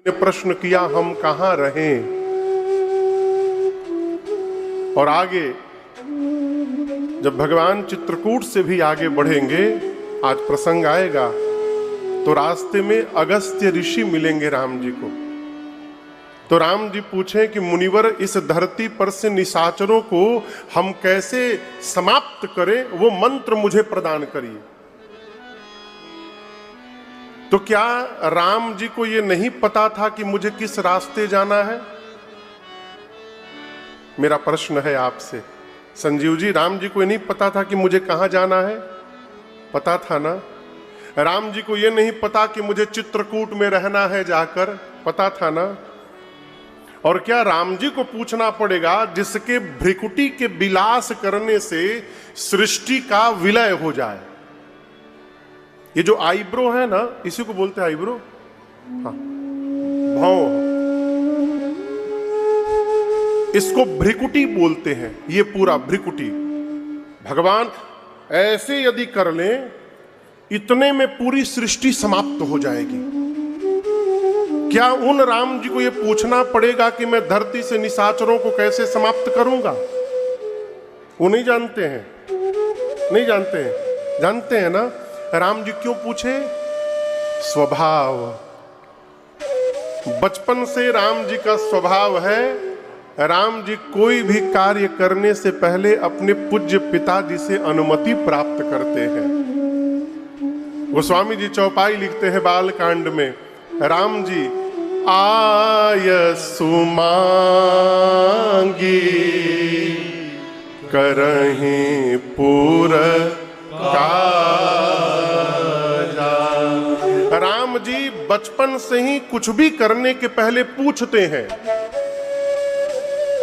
ने प्रश्न किया हम कहां रहें। और आगे जब भगवान चित्रकूट से भी आगे बढ़ेंगे, आज प्रसंग आएगा, तो रास्ते में अगस्त्य ऋषि मिलेंगे राम जी को। तो राम जी पूछें कि मुनिवर, इस धरती पर से निशाचरों को हम कैसे समाप्त करें, वो मंत्र मुझे प्रदान करिए। तो क्या राम जी को ये नहीं पता था कि मुझे किस रास्ते जाना है? मेरा प्रश्न है आपसे, संजीव जी, राम जी को ये नहीं पता था कि मुझे कहां जाना है? पता था ना। राम जी को ये नहीं पता कि मुझे चित्रकूट में रहना है जाकर? पता था ना। और क्या राम जी को पूछना पड़ेगा जिसके भ्रिकुटी के विलास करने से सृष्टि का विलय हो जाए? ये जो आईब्रो है ना, इसी को बोलते हैं आईब्रो। हाँ, भौं, इसको भ्रिकुटी बोलते हैं। ये पूरा भ्रिकुटी भगवान ऐसे यदि कर लें, इतने में पूरी सृष्टि समाप्त हो जाएगी। क्या उन राम जी को यह पूछना पड़ेगा कि मैं धरती से निशाचरों को कैसे समाप्त करूंगा? वो नहीं जानते हैं, नहीं जानते हैं। जानते हैं ना राम जी क्यों पूछे? स्वभाव, बचपन से राम जी का स्वभाव है, राम जी कोई भी कार्य करने से पहले अपने पूज्य पिताजी से अनुमति प्राप्त करते हैं। गोस्वामी जी चौपाई लिखते हैं बाल कांड में, राम जी आय सुमांगी करहीं पूर काजा। राम जी बचपन से ही कुछ भी करने के पहले पूछते हैं।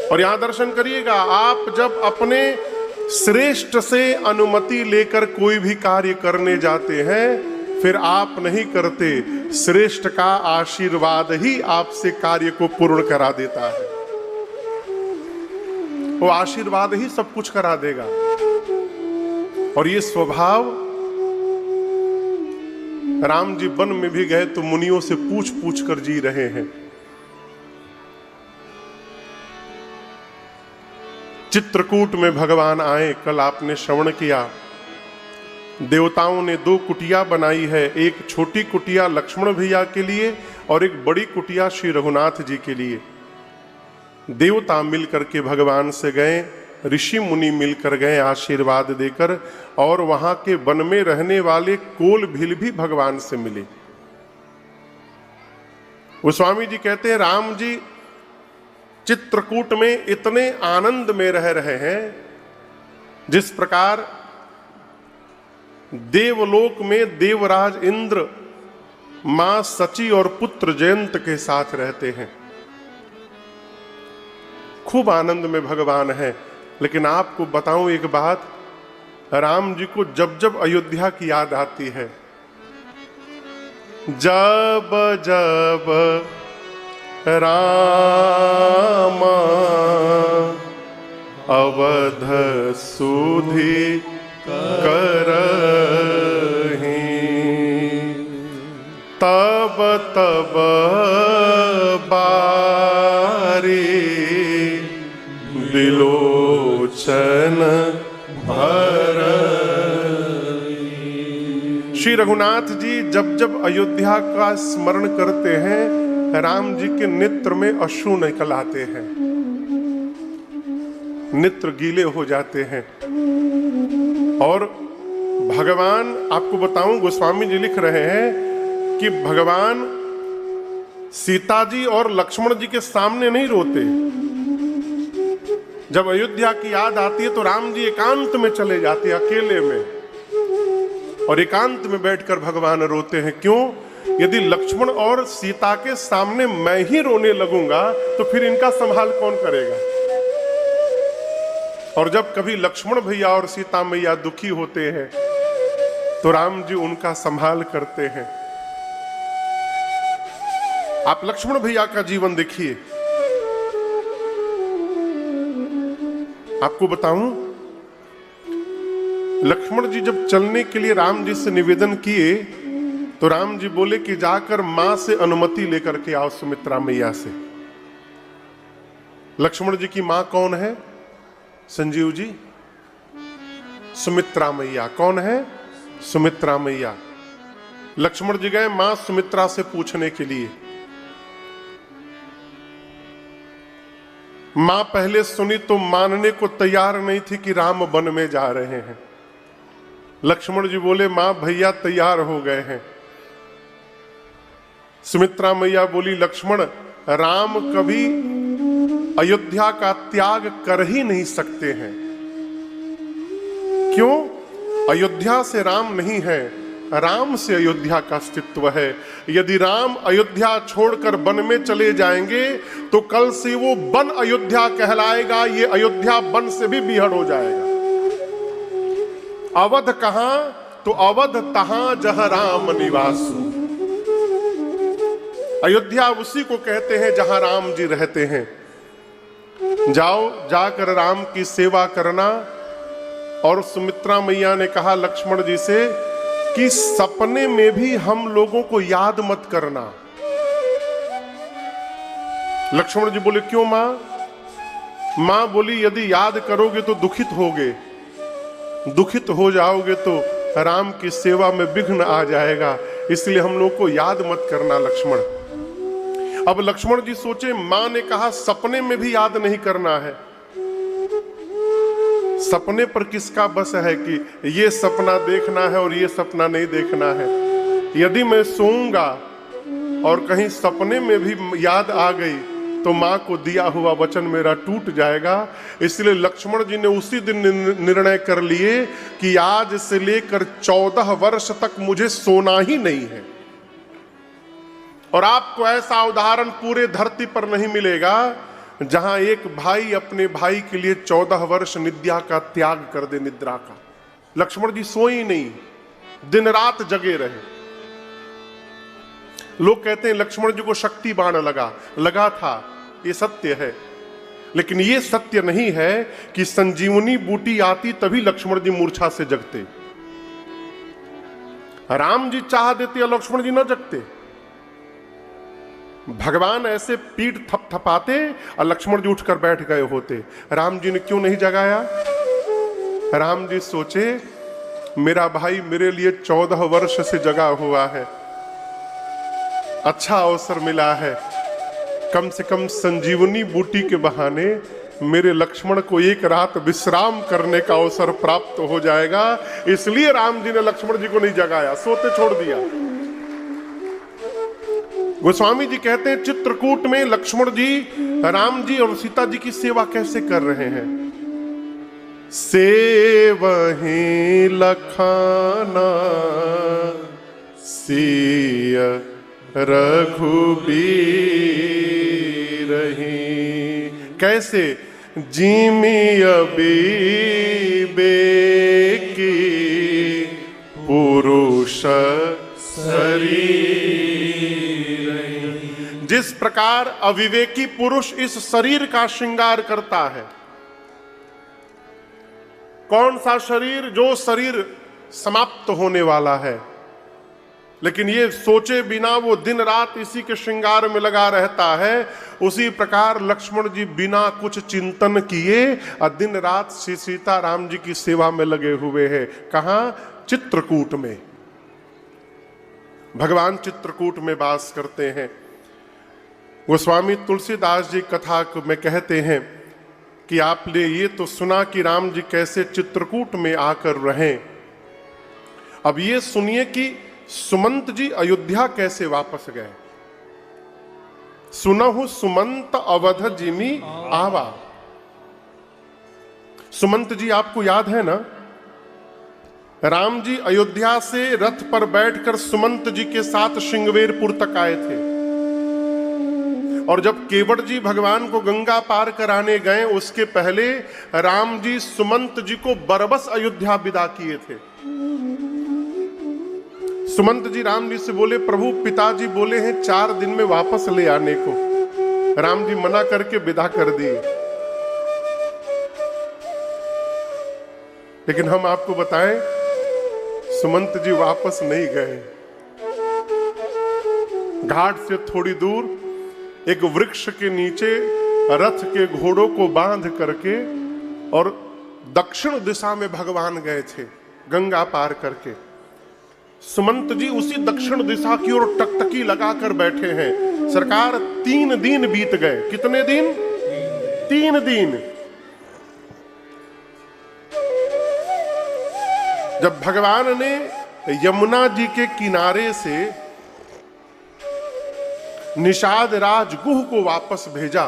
और यहां दर्शन करिएगा, आप जब अपने श्रेष्ठ से अनुमति लेकर कोई भी कार्य करने जाते हैं, फिर आप नहीं करते, श्रेष्ठ का आशीर्वाद ही आपसे कार्य को पूर्ण करा देता है। वो आशीर्वाद ही सब कुछ करा देगा। और ये स्वभाव, राम जी वन में भी गए तो मुनियों से पूछ पूछ कर जी रहे हैं। चित्रकूट में भगवान आए, कल आपने श्रवण किया। देवताओं ने 2 कुटिया बनाई है, एक छोटी कुटिया लक्ष्मण भैया के लिए और एक बड़ी कुटिया श्री रघुनाथ जी के लिए। देवता मिलकर के भगवान से गए, ऋषि मुनि मिलकर गए आशीर्वाद देकर, और वहां के वन में रहने वाले कोल भील भी भगवान से मिले। गोस्वामी जी कहते हैं राम जी चित्रकूट में इतने आनंद में रह रहे हैं, जिस प्रकार देवलोक में देवराज इंद्र मां सची और पुत्र जयंत के साथ रहते हैं। खूब आनंद में भगवान है। लेकिन आपको बताऊं एक बात, राम जी को जब जब अयोध्या की याद आती है, जब जब राम अवध सुधि करहीं, तब तब बारी बिलोचन भरहीं। श्री रघुनाथ जी जब जब अयोध्या का स्मरण करते हैं, राम जी के नेत्र में अश्रु निकल आते हैं, नेत्र गीले हो जाते हैं। और भगवान, आपको बताऊं, गोस्वामी जी लिख रहे हैं कि भगवान सीता जी और लक्ष्मण जी के सामने नहीं रोते। जब अयोध्या की याद आती है तो राम जी एकांत में चले जाते हैं, अकेले में, और एकांत में बैठकर भगवान रोते हैं। क्यों? यदि लक्ष्मण और सीता के सामने मैं ही रोने लगूंगा तो फिर इनका संभाल कौन करेगा? और जब कभी लक्ष्मण भैया और सीता मैया दुखी होते हैं तो राम जी उनका संभाल करते हैं। आप लक्ष्मण भैया का जीवन देखिए। आपको बताऊं, लक्ष्मण जी जब चलने के लिए राम जी से निवेदन किए तो राम जी बोले कि जाकर मां से अनुमति लेकर के आओ, सुमित्रा मैया से। लक्ष्मण जी की मां कौन है संजीव जी? सुमित्रा मैया। कौन है? सुमित्रा मैया। लक्ष्मण जी गए मां सुमित्रा से पूछने के लिए। मां पहले सुनी तो मानने को तैयार नहीं थी कि राम वन में जा रहे हैं। लक्ष्मण जी बोले मां भैया तैयार हो गए हैं। सुमित्रा मैया बोली लक्ष्मण, राम कभी अयोध्या का त्याग कर ही नहीं सकते हैं। क्यों? अयोध्या से राम नहीं है, राम से अयोध्या का अस्तित्व है। यदि राम अयोध्या छोड़कर वन में चले जाएंगे तो कल से वो वन अयोध्या कहलाएगा, ये अयोध्या वन से भी बिहड़ हो जाएगा। अवध कहां? तो अवध तहां जहां राम निवासु। अयोध्या उसी को कहते हैं जहां राम जी रहते हैं। जाओ, जाकर राम की सेवा करना। और सुमित्रा मैया ने कहा लक्ष्मण जी से कि सपने में भी हम लोगों को याद मत करना। लक्ष्मण जी बोले क्यों मां? मां बोली यदि याद करोगे तो दुखित होगे, दुखित हो जाओगे तो राम की सेवा में विघ्न आ जाएगा, इसलिए हम लोग को याद मत करना लक्ष्मण। अब लक्ष्मण जी सोचे मां ने कहा सपने में भी याद नहीं करना है। सपने पर किसका बस है कि ये सपना देखना है और ये सपना नहीं देखना है। यदि मैं सोऊंगा और कहीं सपने में भी याद आ गई तो मां को दिया हुआ वचन मेरा टूट जाएगा। इसलिए लक्ष्मण जी ने उसी दिन निर्णय कर लिए कि आज से लेकर 14 वर्ष तक मुझे सोना ही नहीं है। और आपको ऐसा उदाहरण पूरे धरती पर नहीं मिलेगा जहां एक भाई अपने भाई के लिए 14 वर्ष निद्रा का त्याग कर दे, निद्रा का। लक्ष्मण जी सोए नहीं, दिन रात जगे रहे। लोग कहते हैं लक्ष्मण जी को शक्ति बाण लगा था, ये सत्य है, लेकिन ये सत्य नहीं है कि संजीवनी बूटी आती तभी लक्ष्मण जी मूर्छा से जगते। राम जी चाह देते और लक्ष्मण जी न जगते। भगवान ऐसे पीठ थपथपाते और लक्ष्मण जी उठकर बैठ गए होते। राम जी ने क्यों नहीं जगाया? राम जी सोचे मेरा भाई मेरे लिए 14 वर्ष से जगा हुआ है, अच्छा अवसर मिला है, कम से कम संजीवनी बूटी के बहाने मेरे लक्ष्मण को एक रात विश्राम करने का अवसर प्राप्त हो जाएगा। इसलिए राम जी ने लक्ष्मण जी को नहीं जगाया, सोते छोड़ दिया। गोस्वामी जी कहते हैं चित्रकूट में लक्ष्मण जी राम जी और सीता जी की सेवा कैसे कर रहे हैं। सेवहि लखाना सिय रघुबीर कैसे जिमिय विवेकी पुरुष शरीर। जिस प्रकार अविवेकी पुरुष इस शरीर का श्रृंगार करता है। कौन सा शरीर? जो शरीर समाप्त होने वाला है, लेकिन ये सोचे बिना वो दिन रात इसी के श्रृंगार में लगा रहता है। उसी प्रकार लक्ष्मण जी बिना कुछ चिंतन किए और दिन रात श्री सीता राम जी की सेवा में लगे हुए हैं। कहां? चित्रकूट में। भगवान चित्रकूट में वास करते हैं। गोस्वामी तुलसीदास जी कथा में कहते हैं कि आपने ये तो सुना कि राम जी कैसे चित्रकूट में आकर रहे। अब ये सुनिए कि सुमंत जी अयोध्या कैसे वापस गए। सुनहु सुमंत अवध जिमि आवा। सुमंत जी आपको याद है ना? राम जी अयोध्या से रथ पर बैठकर सुमंत जी के साथ श्रृंगवेरपुर तक आए थे। और जब केवट जी भगवान को गंगा पार कराने गए, उसके पहले राम जी सुमंत जी को बरबस अयोध्या विदा किए थे। सुमंत जी राम जी से बोले प्रभु पिताजी बोले हैं 4 दिन में वापस ले आने को। राम जी मना करके विदा कर दिए। लेकिन हम आपको बताएं सुमंत जी वापस नहीं गए। घाट से थोड़ी दूर एक वृक्ष के नीचे रथ के घोड़ों को बांध करके और दक्षिण दिशा में भगवान गए थे गंगा पार करके। सुमंत जी उसी दक्षिण दिशा की ओर टकटकी लगाकर बैठे हैं। सरकार 3 दिन बीत गए। कितने दिन? 3 दिन। जब भगवान ने यमुना जी के किनारे से निषाद राजगुह को वापस भेजा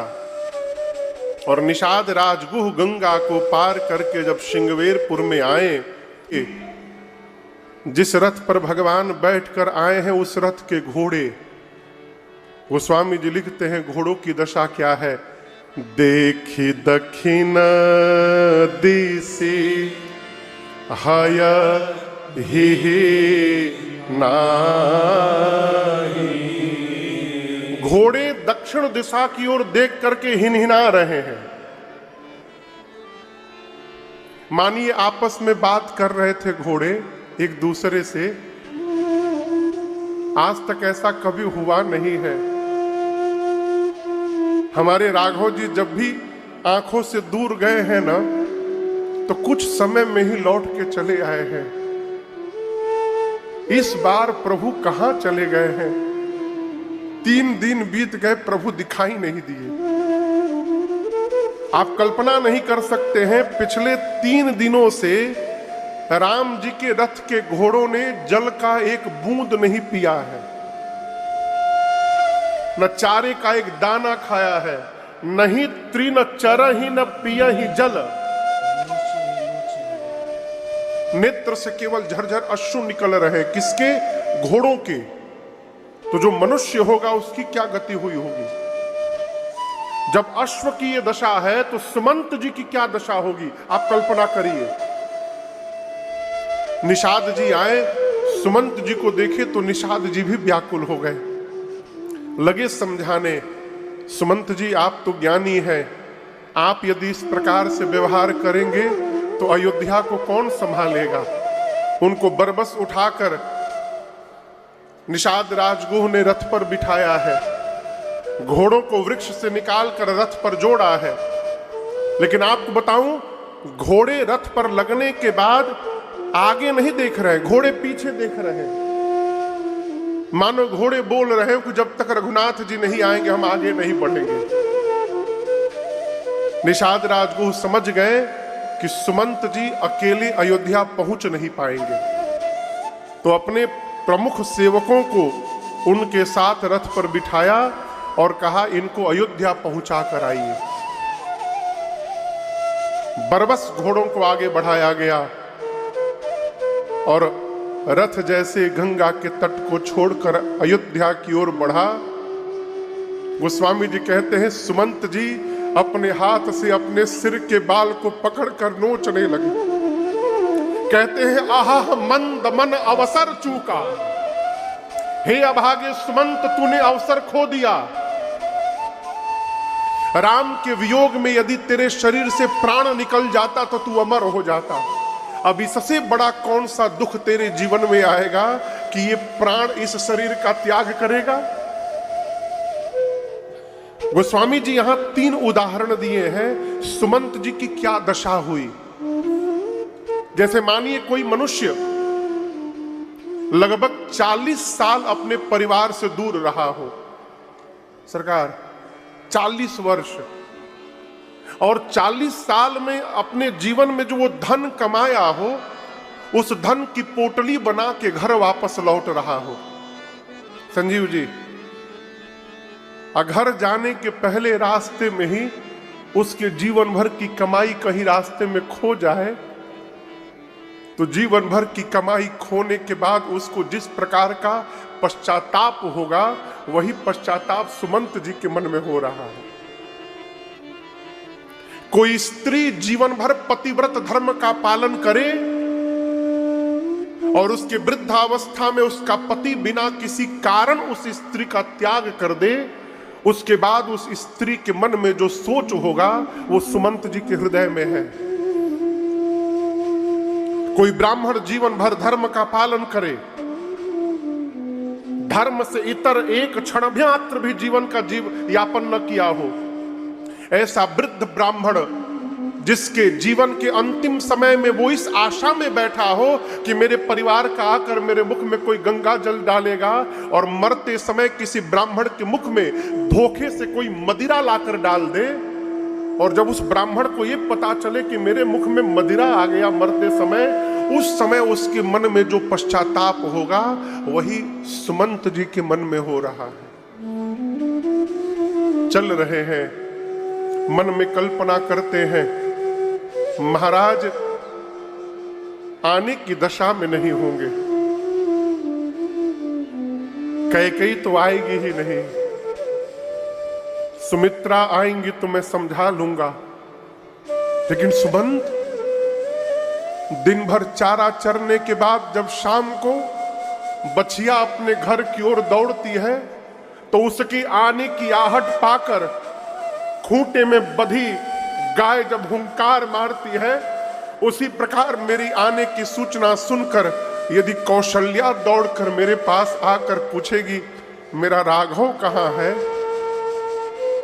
और निषाद राजगुह गंगा को पार करके जब श्रृंगवेरपुर में आए, जिस रथ पर भगवान बैठकर आए हैं उस रथ के घोड़े, गोस्वामी जी लिखते हैं घोड़ों की दशा क्या है। देखी दक्षिण दिशि हय ही नाही। घोड़े दक्षिण दिशा की ओर देख करके हिनहिना रहे हैं। मानिए आपस में बात कर रहे थे घोड़े एक दूसरे से। आज तक ऐसा कभी हुआ नहीं है। हमारे राघव जी जब भी आंखों से दूर गए हैं ना, तो कुछ समय में ही लौट के चले आए हैं। इस बार प्रभु कहां चले गए हैं? 3 दिन बीत गए, प्रभु दिखाई नहीं दिए। आप कल्पना नहीं कर सकते हैं, पिछले 3 दिनों से राम जी के रथ के घोड़ों ने जल का एक बूंद नहीं पिया है, न चारे का एक दाना खाया है, नहीं तृण चरहि न पियहि जल। नेत्र से केवल झरझर अश्रु निकल रहे। किसके? घोड़ों के। तो जो मनुष्य होगा उसकी क्या गति हुई होगी? जब अश्व की ये दशा है तो सुमंत जी की क्या दशा होगी? आप कल्पना करिए। निषाद जी आए, सुमंत जी को देखे तो निषाद जी भी व्याकुल हो गए, लगे समझाने, सुमंत जी आप तो ज्ञानी हैं, आप यदि इस प्रकार से व्यवहार करेंगे तो अयोध्या को कौन संभालेगा? उनको बरबस उठाकर निषाद राजगुह ने रथ पर बिठाया है, घोड़ों को वृक्ष से निकालकर रथ पर जोड़ा है। लेकिन आपको बताऊं, घोड़े रथ पर लगने के बाद आगे नहीं देख रहे, घोड़े पीछे देख रहे हैं। मानो घोड़े बोल रहे हैं कि जब तक रघुनाथ जी नहीं आएंगे हम आगे नहीं बढ़ेंगे। निषाद राजगुह समझ गए कि सुमंत जी अकेले अयोध्या पहुंच नहीं पाएंगे, तो अपने प्रमुख सेवकों को उनके साथ रथ पर बिठाया और कहा इनको अयोध्या पहुंचा कर आइए। बरबस घोड़ों को आगे बढ़ाया गया और रथ जैसे गंगा के तट को छोड़कर अयोध्या की ओर बढ़ा। गोस्वामी जी कहते हैं सुमंत जी अपने हाथ से अपने सिर के बाल को पकड़कर नोचने लगे। कहते हैं आहा मंद मन अवसर चूका, हे अभागे सुमंत तूने अवसर खो दिया। राम के वियोग में यदि तेरे शरीर से प्राण निकल जाता तो तू अमर हो जाता। अब इससे बड़ा कौन सा दुख तेरे जीवन में आएगा कि ये प्राण इस शरीर का त्याग करेगा? गोस्वामी जी यहां 3 उदाहरण दिए हैं सुमंत जी की क्या दशा हुई। जैसे मानिए कोई मनुष्य लगभग 40 साल अपने परिवार से दूर रहा हो, सरकार 40 वर्ष, और 40 साल में अपने जीवन में जो वो धन कमाया हो उस धन की पोटली बना के घर वापस लौट रहा हो। संजीव जी, घर जाने के पहले रास्ते में ही उसके जीवन भर की कमाई कहीं रास्ते में खो जाए तो जीवन भर की कमाई खोने के बाद उसको जिस प्रकार का पश्चाताप होगा वही पश्चाताप सुमंत जी के मन में हो रहा है। कोई स्त्री जीवन भर पतिव्रत धर्म का पालन करे और उसके वृद्धावस्था में उसका पति बिना किसी कारण उस स्त्री का त्याग कर दे, उसके बाद उस स्त्री के मन में जो सोच होगा वो सुमंत जी के हृदय में है। कोई ब्राह्मण जीवन भर धर्म का पालन करे, धर्म से इतर एक क्षण मात्र भी जीवन का यापन न किया हो, ऐसा वृद्ध ब्राह्मण जिसके जीवन के अंतिम समय में वो इस आशा में बैठा हो कि मेरे परिवार का आकर मेरे मुख में कोई गंगा जल डालेगा, और मरते समय किसी ब्राह्मण के मुख में धोखे से कोई मदिरा लाकर डाल दे, और जब उस ब्राह्मण को ये पता चले कि मेरे मुख में मदिरा आ गया मरते समय, उस समय उसके मन में जो पश्चाताप होगा वही सुमंत जी के मन में हो रहा है। चल रहे हैं, मन में कल्पना करते हैं महाराज आने की दशा में नहीं होंगे, कैकेयी तो आएगी ही नहीं, सुमित्रा आएंगी तो मैं समझा लूंगा, लेकिन सुमंत दिन भर चारा चरने के बाद जब शाम को बछिया अपने घर की ओर दौड़ती है तो उसकी आने की आहट पाकर खूंटे में बधी गाय जब हुंकार मारती है, उसी प्रकार मेरी आने की सूचना सुनकर यदि कौशल्या दौड़कर मेरे पास आकर पूछेगी मेरा राघव कहाँ है,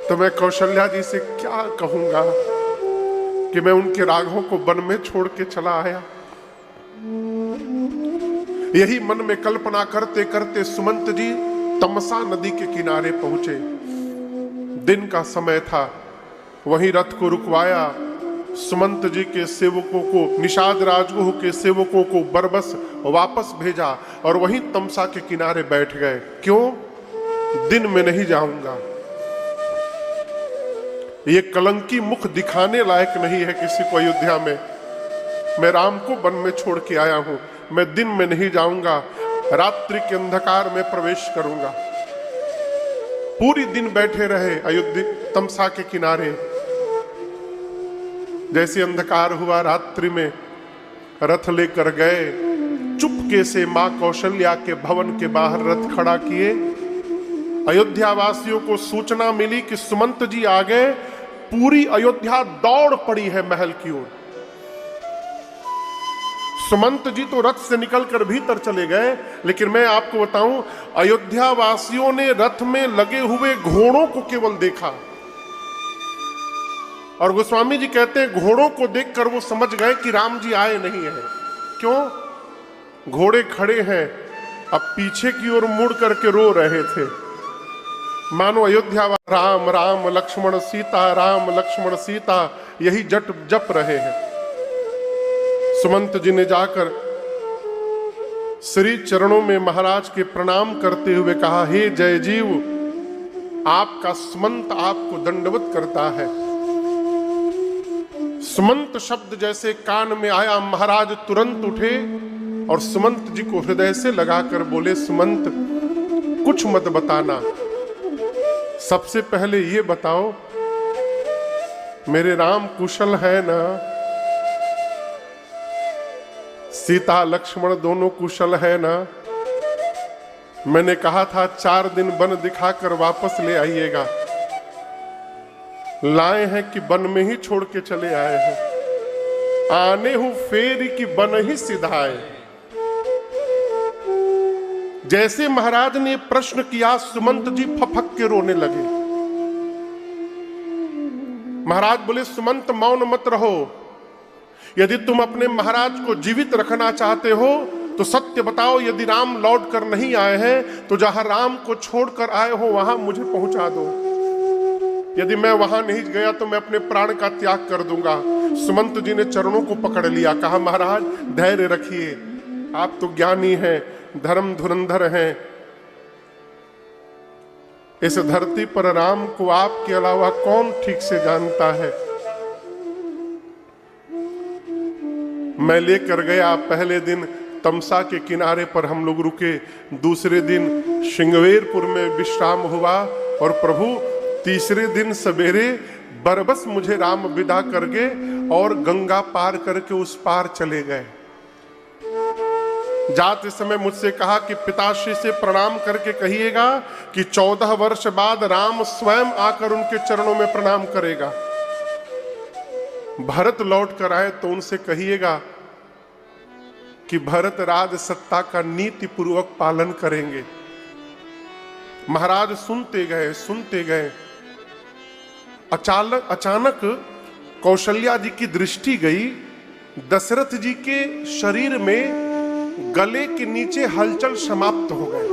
तो मैं कौशल्या जी से क्या कहूंगा कि मैं उनके राघव को वन में छोड़ के चला आया। यही मन में कल्पना करते करते सुमंत जी तमसा नदी के किनारे पहुंचे। दिन का समय था, वहीं रथ को रुकवाया, सुमंत जी के सेवकों को, निषाद राजगुह के सेवकों को बरबस वापस भेजा और वहीं तमसा के किनारे बैठ गए। क्यों? दिन में नहीं जाऊंगा, ये कलंकी मुख दिखाने लायक नहीं है किसी को अयोध्या में। मैं राम को वन में छोड़ के आया हूं, मैं दिन में नहीं जाऊंगा, रात्रि के अंधकार में प्रवेश करूंगा। पूरी दिन बैठे रहे अयोध्या तमसा के किनारे। जैसे अंधकार हुआ रात्रि में रथ लेकर गए, चुपके से मां कौशल्या के भवन के बाहर रथ खड़ा किए। अयोध्या वासियों को सूचना मिली कि सुमंत जी आ गए। पूरी अयोध्या दौड़ पड़ी है महल की ओर। सुमंत जी तो रथ से निकलकर भीतर चले गए, लेकिन मैं आपको बताऊं अयोध्या वासियों ने रथ में लगे हुए घोड़ों को केवल देखा। और गोस्वामी जी कहते हैं घोड़ों को देखकर वो समझ गए कि राम जी आए नहीं है। क्यों? घोड़े खड़े हैं, अब पीछे की ओर मुड़ करके रो रहे थे, मानो अयोध्या राम राम लक्ष्मण सीता, राम लक्ष्मण सीता यही जप रहे हैं। सुमंत जी ने जाकर श्री चरणों में महाराज के प्रणाम करते हुए कहा, हे जय जीव, आपका सुमंत आपको दंडवत करता है। सुमंत शब्द जैसे कान में आया, महाराज तुरंत उठे और सुमंत जी को हृदय से लगाकर बोले, सुमंत कुछ मत बताना, सबसे पहले ये बताओ मेरे राम कुशल है ना? सीता लक्ष्मण दोनों कुशल है ना? मैंने कहा था 4 दिन वन दिखाकर वापस ले आइएगा, लाए हैं कि वन में ही छोड़ के चले आए हैं। आने हूं फेरी की वन ही सिधाए। जैसे महाराज ने प्रश्न किया, सुमंत जी फफक के रोने लगे। महाराज बोले, सुमंत मौन मत रहो, यदि तुम अपने महाराज को जीवित रखना चाहते हो तो सत्य बताओ, यदि राम लौट कर नहीं आए हैं तो जहां राम को छोड़कर आए हो वहां मुझे पहुंचा दो। यदि मैं वहां नहीं गया तो मैं अपने प्राण का त्याग कर दूंगा। सुमंत जी ने चरणों को पकड़ लिया, कहा महाराज धैर्य रखिए, आप तो ज्ञानी हैं, धर्म धुरंधर हैं, इस धरती पर राम को आपके अलावा कौन ठीक से जानता है। मैं लेकर गया, पहले दिन तमसा के किनारे पर हम लोग रुके, दूसरे दिन श्रृंगवेरपुर में विश्राम हुआ और प्रभु तीसरे दिन सवेरे बरबस मुझे राम विदा कर गए और गंगा पार करके उस पार चले गए। जाते समय मुझसे कहा कि पिताश्री से प्रणाम करके कहिएगा कि 14 वर्ष बाद राम स्वयं आकर उनके चरणों में प्रणाम करेगा। भरत लौट कर आए तो उनसे कहिएगा कि भरत राज सत्ता का नीति पूर्वक पालन करेंगे। महाराज सुनते गए। अचानक कौशल्या जी की दृष्टि गई दशरथ जी के शरीर में, गले के नीचे हलचल समाप्त हो गए।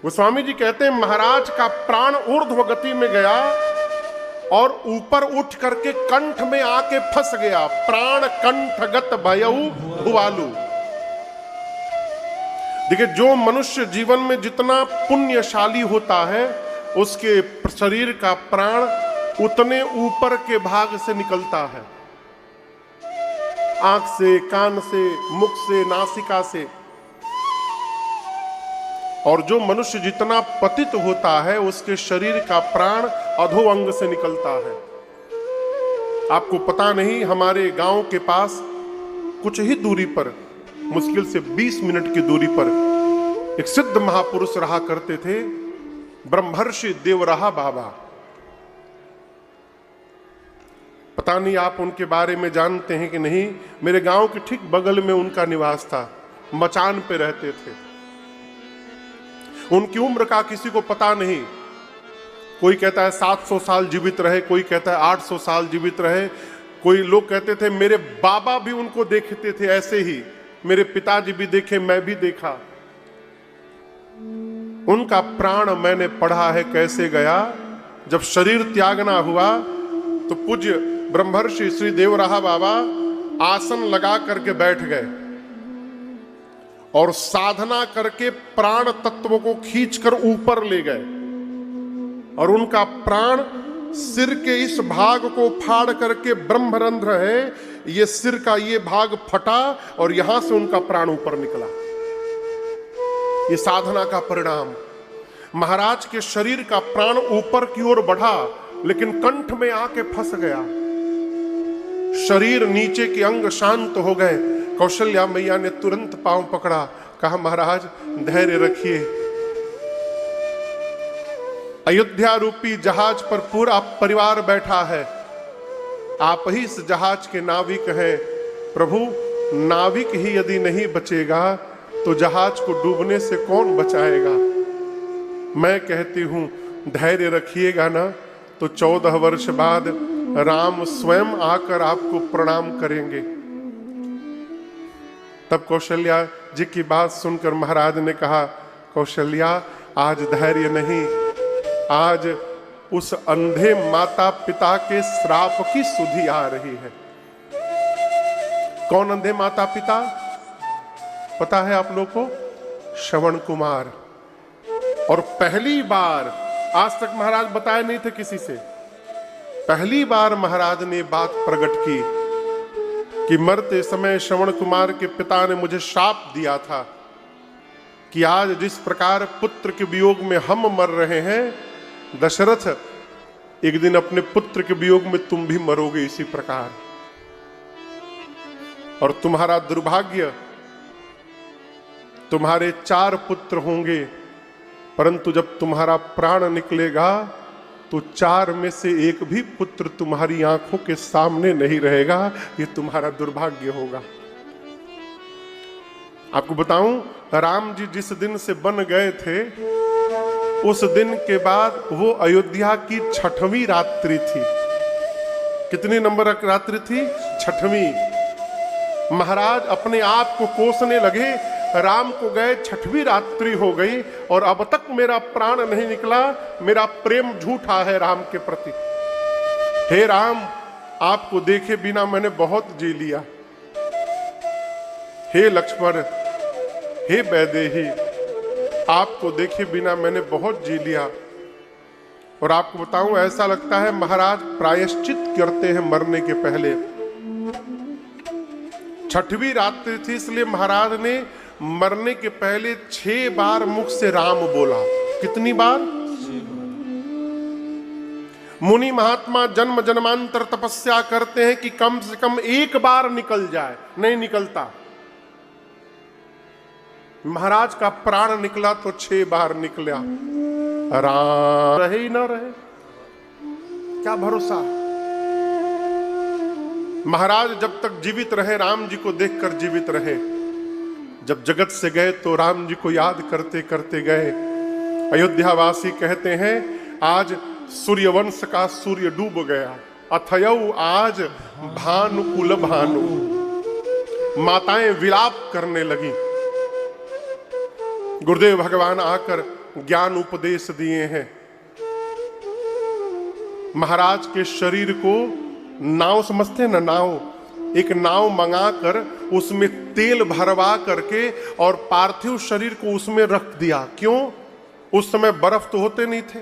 गोस्वामी जी कहते हैं महाराज का प्राण ऊर्ध्व गति में गया और ऊपर उठ करके कंठ में आके फंस गया। प्राण कंठगत भयउ भुवालु। देखिए, जो मनुष्य जीवन में जितना पुण्यशाली होता है उसके शरीर का प्राण उतने ऊपर के भाग से निकलता है, आंख से, कान से, मुख से, नासिका से। और जो मनुष्य जितना पतित होता है उसके शरीर का प्राण अधोअंग से निकलता है। आपको पता नहीं, हमारे गांव के पास कुछ ही दूरी पर, मुश्किल से 20 मिनट की दूरी पर एक सिद्ध महापुरुष रहा करते थे, ब्रह्मर्षि देवराहा बाबा। पता नहीं आप उनके बारे में जानते हैं कि नहीं। मेरे गांव के ठीक बगल में उनका निवास था, मचान पे रहते थे। उनकी उम्र का किसी को पता नहीं। कोई कहता है 700 साल जीवित रहे, कोई कहता है 800 साल जीवित रहे। कोई लोग कहते थे मेरे बाबा भी उनको देखते थे ऐसे ही, मेरे पिताजी भी देखे, मैं भी देखा। उनका प्राण मैंने पढ़ा है कैसे गया। जब शरीर त्यागना हुआ तो पूज्य ब्रह्मर्षि श्री देवराहा बाबा आसन लगा करके बैठ गए और साधना करके प्राण तत्व को खींचकर ऊपर ले गए। और उनका प्राण सिर के इस भाग को फाड़ करके, ब्रह्मरंध्र है ये, सिर का ये भाग फटा और यहां से उनका प्राण ऊपर निकला। ये साधना का परिणाम। महाराज के शरीर का प्राण ऊपर की ओर बढ़ा लेकिन कंठ में आके फंस गया। शरीर नीचे के अंग शांत हो गए। कौशल्या मैया ने तुरंत पांव पकड़ा, कहा महाराज धैर्य रखिए। अयोध्या रूपी जहाज पर पूरा परिवार बैठा है, आप ही इस जहाज के नाविक हैं। प्रभु, नाविक ही यदि नहीं बचेगा तो जहाज को डूबने से कौन बचाएगा। मैं कहती हूं धैर्य रखिएगा ना, तो 14 वर्ष बाद राम स्वयं आकर आपको प्रणाम करेंगे। तब कौशल्या जी की बात सुनकर महाराज ने कहा, कौशल्या आज धैर्य नहीं, आज उस अंधे माता पिता के श्राप की सुधि आ रही है। कौन अंधे माता पिता? पता है आप लोग को? श्रवण कुमार। और पहली बार, आज तक महाराज बताए नहीं थे किसी से, पहली बार महाराज ने बात प्रकट की कि मरते समय श्रवण कुमार के पिता ने मुझे शाप दिया था कि आज जिस प्रकार पुत्र के वियोग में हम मर रहे हैं, दशरथ एक दिन अपने पुत्र के वियोग में तुम भी मरोगे इसी प्रकार। और तुम्हारा दुर्भाग्य, तुम्हारे 4 पुत्र होंगे, परंतु जब तुम्हारा प्राण निकलेगा तो 4 में से एक भी पुत्र तुम्हारी आंखों के सामने नहीं रहेगा। ये तुम्हारा दुर्भाग्य होगा। आपको बताऊं, राम जी जिस दिन से बन गए थे उस दिन के बाद वो अयोध्या की 6वीं रात्रि थी। कितनी नंबर रात्रि थी? 6वीं। महाराज अपने आप को कोसने लगे, राम को गए 6वीं रात्रि हो गई और अब तक मेरा प्राण नहीं निकला। मेरा प्रेम झूठा है राम के प्रति। हे राम, आपको देखे बिना मैंने बहुत जी लिया। हे लक्ष्मण, हे वैदेही, आपको देखे बिना मैंने बहुत जी लिया। और आपको बताऊं, ऐसा लगता है महाराज प्रायश्चित करते हैं मरने के पहले। 6वीं रात्रि थी, इसलिए महाराज ने मरने के पहले 6 बार मुख से राम बोला। कितनी बार? मुनि महात्मा जन्म जन्मांतर तपस्या करते हैं कि कम से कम 1 बार निकल जाए, नहीं निकलता। महाराज का प्राण निकला तो 6 बार निकला। राम रहे ही ना रहे, क्या भरोसा। महाराज जब तक जीवित रहे, राम जी को देखकर जीवित रहे। जब जगत से गए तो राम जी को याद करते करते गए। अयोध्यावासी कहते हैं आज सूर्यवंश का सूर्य डूब गया, अथयौ आज भानुकुल भानु। माताएं विलाप करने लगी। गुरुदेव भगवान आकर ज्ञान उपदेश दिए हैं। महाराज के शरीर को नाव समझते हैं ना, नाव, एक नाव मंगाकर उसमें तेल भरवा करके और पार्थिव शरीर को उसमें रख दिया। क्यों? उस समय बर्फ तो होते नहीं थे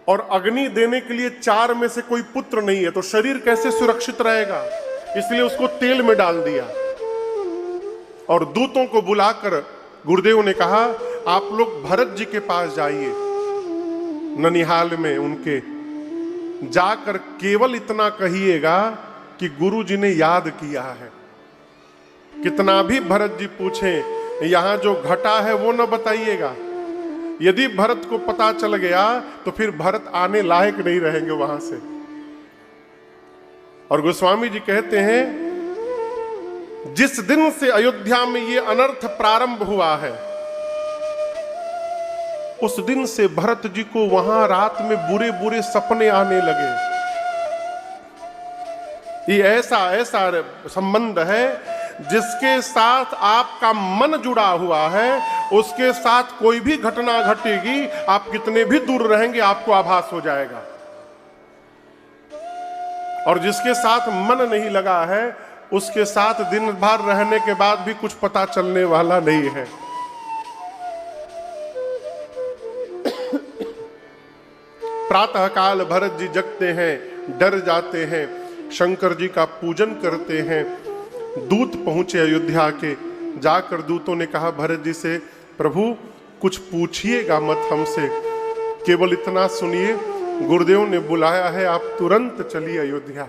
और अग्नि देने के लिए 4 में से कोई पुत्र नहीं है, तो शरीर कैसे सुरक्षित रहेगा, इसलिए उसको तेल में डाल दिया। और दूतों को बुलाकर गुरुदेव ने कहा आप लोग भरत जी के पास जाइए, ननिहाल में उनके जाकर केवल इतना कहिएगा कि गुरु जी ने याद किया है। कितना भी भरत जी पूछें, यहां जो घटा है वो न बताइएगा। यदि भरत को पता चल गया तो फिर भरत आने लायक नहीं रहेंगे वहां से। और गोस्वामी जी कहते हैं जिस दिन से अयोध्या में ये अनर्थ प्रारंभ हुआ है, उस दिन से भरत जी को वहां रात में बुरे बुरे सपने आने लगे। ये ऐसा ऐसा संबंध है जिसके साथ आपका मन जुड़ा हुआ है, उसके साथ कोई भी घटना घटेगी, आप कितने भी दूर रहेंगे आपको आभास हो जाएगा। और जिसके साथ मन नहीं लगा है, उसके साथ दिन भर रहने के बाद भी कुछ पता चलने वाला नहीं है। प्रातः काल भरत जी जगते हैं, डर जाते हैं, शंकर जी का पूजन करते हैं। दूत पहुंचे अयोध्या के, जाकर दूतों ने कहा भरत जी से, प्रभु कुछ पूछिएगा मत हमसे, केवल इतना सुनिए गुरुदेव ने बुलाया है, आप तुरंत चलिए अयोध्या।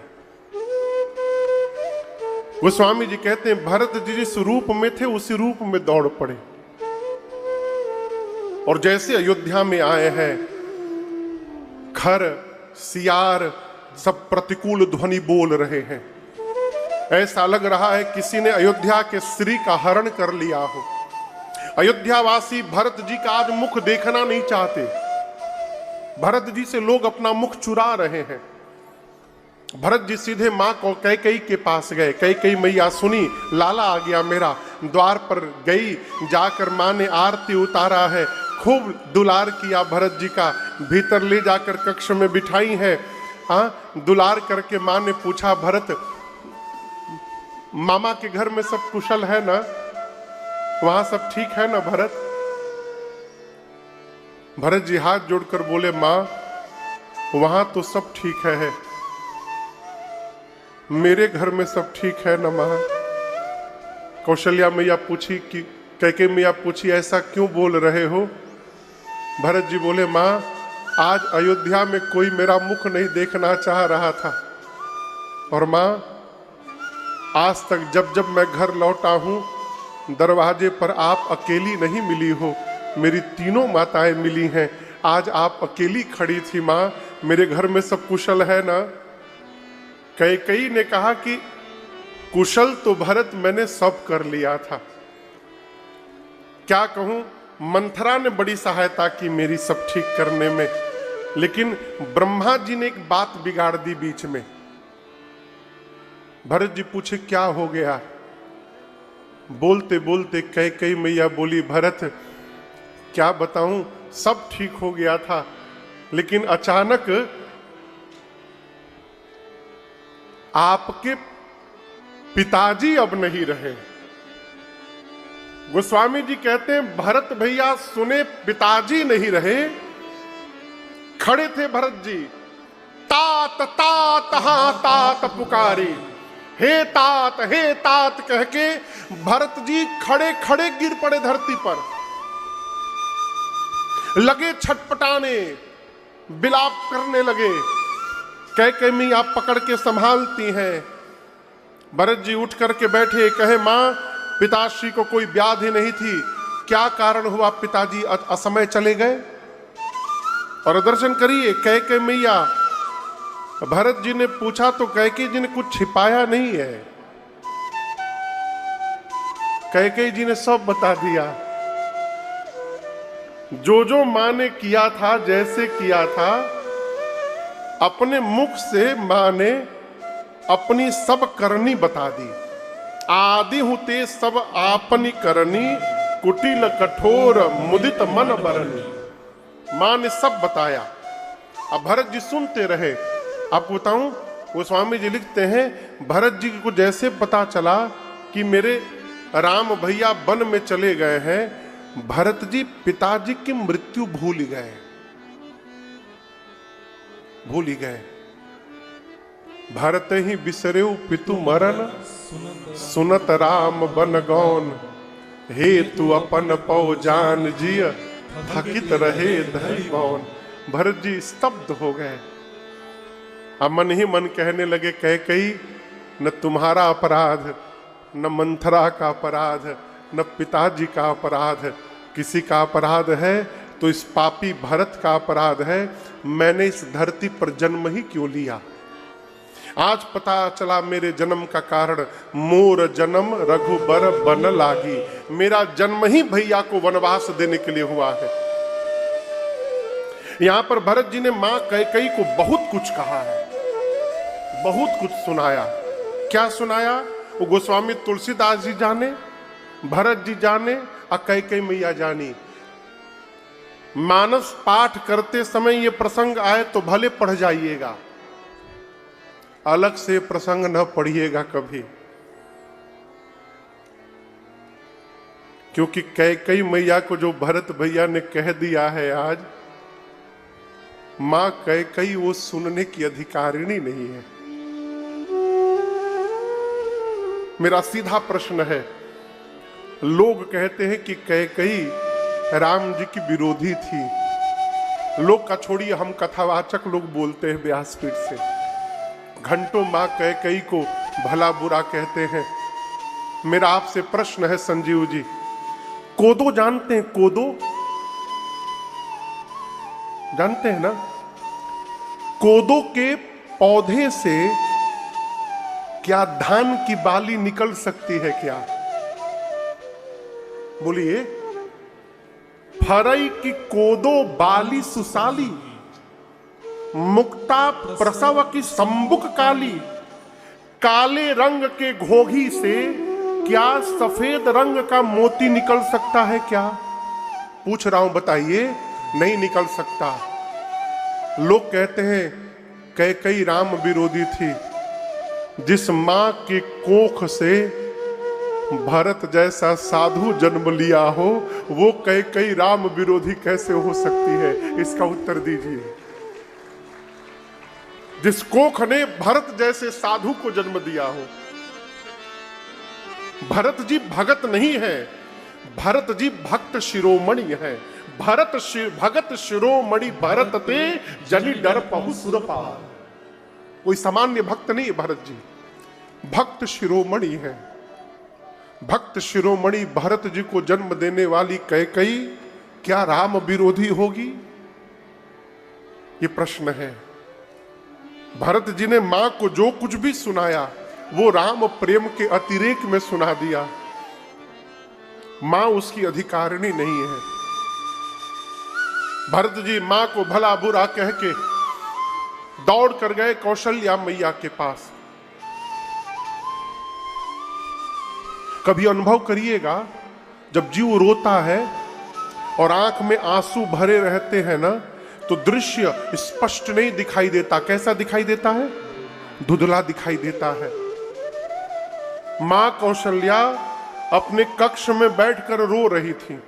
गोस्वामी जी कहते हैं भरत जी जिस रूप में थे उसी रूप में दौड़ पड़े और जैसे अयोध्या में आए हैं, खर सियार सब प्रतिकूल ध्वनि बोल रहे हैं। ऐसा लग रहा है किसी ने अयोध्या के श्री का हरण कर लिया हो। अयोध्यावासी भरत जी का आज मुख देखना नहीं चाहते। भरत जी से लोग अपना मुख चुरा रहे हैं। भरत जी सीधे मां को कैकेयी के पास गए। कैकेयी मैया सुनी लाला आ गया मेरा, द्वार पर गई, जाकर मां ने आरती उतारा है, खूब दुलार किया भरत जी का, भीतर ले जाकर कक्ष में बिठाई है। दुलार करके मां ने पूछा भरत मामा के घर में सब कुशल है ना, वहां सब ठीक है ना भरत? भरत जी हाथ जोड़कर बोले मां वहां तो सब ठीक है, मेरे घर में सब ठीक है ना मां? कौशल्या मैया पूछी कि कैकेयी मैया पूछी ऐसा क्यों बोल रहे हो? भरत जी बोले मां आज अयोध्या में कोई मेरा मुख नहीं देखना चाह रहा था और मां आज तक जब जब मैं घर लौटा हूं दरवाजे पर आप अकेली नहीं मिली हो, मेरी तीनों माताएं मिली हैं। आज आप अकेली खड़ी थी मां, मेरे घर में सब कुशल है ना? कैकेयी ने कहा कि कुशल तो भरत मैंने सब कर लिया था, क्या कहूं मंथरा ने बड़ी सहायता की मेरी सब ठीक करने में, लेकिन ब्रह्मा जी ने एक बात बिगाड़ दी बीच में। भरत जी पूछे क्या हो गया? बोलते बोलते कैकेयी मैया बोली भरत क्या बताऊं, सब ठीक हो गया था लेकिन अचानक आपके पिताजी अब नहीं रहे। गोस्वामी जी कहते हैं भरत भैया सुने पिताजी नहीं रहे, खड़े थे भरत जी, तात तात हाँ तात पुकारी, हे तात कह के भरत जी खड़े खड़े गिर पड़े धरती पर, लगे छटपटाने, बिलाप करने लगे। कैकेयी मैया पकड़ के संभालती हैं। भरत जी उठ करके बैठे, कहे मां पिताश्री को कोई व्याधि नहीं थी, क्या कारण हुआ पिताजी असमय चले गए? और दर्शन करिए कैकेयी मैया, भरत जी ने पूछा तो कैकेयी जी ने कुछ छिपाया नहीं है। कैकेयी जी ने सब बता दिया। जो जो मां ने किया था, जैसे किया था, अपने मुख से मां ने अपनी सब करनी बता दी। आदि हुते सब आपनी करनी, कुटिल कठोर मुदित मन बरनी। मां ने सब बताया। अब भरत जी सुनते रहे। आपको बताऊं, वो स्वामी जी लिखते हैं, भरत जी को जैसे पता चला कि मेरे राम भैया वन में चले गए हैं, भरत जी पिताजी की मृत्यु भूल गए, भूल ही गए। भरत ही बिसरेउ पितु मरण, सुनत राम बन गौन, हे तू अपन पौ जान जिय, थकित रहे धरि मौन। भरत जी स्तब्ध हो गए। अब मन ही मन कहने लगे, कैकेयी न तुम्हारा अपराध, न मंथरा का अपराध, न पिताजी का अपराध, किसी का अपराध है तो इस पापी भरत का अपराध है। मैंने इस धरती पर जन्म ही क्यों लिया। आज पता चला मेरे जन्म का कारण, मोर जन्म रघुबर बन लागी। मेरा जन्म ही भैया को वनवास देने के लिए हुआ है। यहां पर भरत जी ने मां कैकेयी को बहुत कुछ कहा है, बहुत कुछ सुनाया। क्या सुनाया वो गोस्वामी तुलसीदास जी जाने, भरत जी जाने और कैकेयी मैया जानी। मानस पाठ करते समय ये प्रसंग आए तो भले पढ़ जाइएगा, अलग से प्रसंग न पढ़िएगा कभी, क्योंकि कैकेयी मैया को जो भरत भैया ने कह दिया है आज, मां कैकेयी वो सुनने की अधिकारिणी नहीं है। मेरा सीधा प्रश्न है, लोग कहते हैं कि कैकेयी राम जी की विरोधी थी। लोग का छोड़िए, हम कथावाचक लोग बोलते हैं व्यासपीठ से, घंटों मां कैकेयी को भला बुरा कहते हैं। मेरा आपसे प्रश्न है संजीव जी, कोदो जानते हैं? कोदो जानते हैं ना? कोदो के पौधे से क्या धान की बाली निकल सकती है क्या? बोलिए। फरई की कोदो बाली सुसाली, मुक्ता प्रसव की संबुक काली। काले रंग के घोघी से क्या सफेद रंग का मोती निकल सकता है क्या? पूछ रहा हूं, बताइए। नहीं निकल सकता। लोग कहते हैं कैकेयी राम विरोधी थी। जिस मां की कोख से भरत जैसा साधु जन्म लिया हो, वो कैकेयी राम विरोधी कैसे हो सकती है? इसका उत्तर दीजिए। जिस कोख ने भरत जैसे साधु को जन्म दिया हो। भरत जी भगत नहीं है, भरत जी भक्त शिरोमणि है। भगत शिरोमणि भरत ते, जनि डर पहु सुरपाल। कोई सामान्य भक्त नहीं है भरत जी, भक्त शिरोमणि है। भक्त शिरोमणि भरत जी को जन्म देने वाली कैकेयी क्या राम विरोधी होगी? ये प्रश्न है। भरत जी ने मां को जो कुछ भी सुनाया वो राम प्रेम के अतिरेक में सुना दिया। मां उसकी अधिकारिणी नहीं है। भरत जी मां को भला बुरा कह के दौड़ कर गए कौशल्या मैया के पास। कभी अनुभव करिएगा, जब जीव रोता है और आंख में आंसू भरे रहते हैं ना, तो दृश्य स्पष्ट नहीं दिखाई देता। कैसा दिखाई देता है? धुंधला दिखाई देता है। मां कौशल्या अपने कक्ष में बैठकर रो रही थी,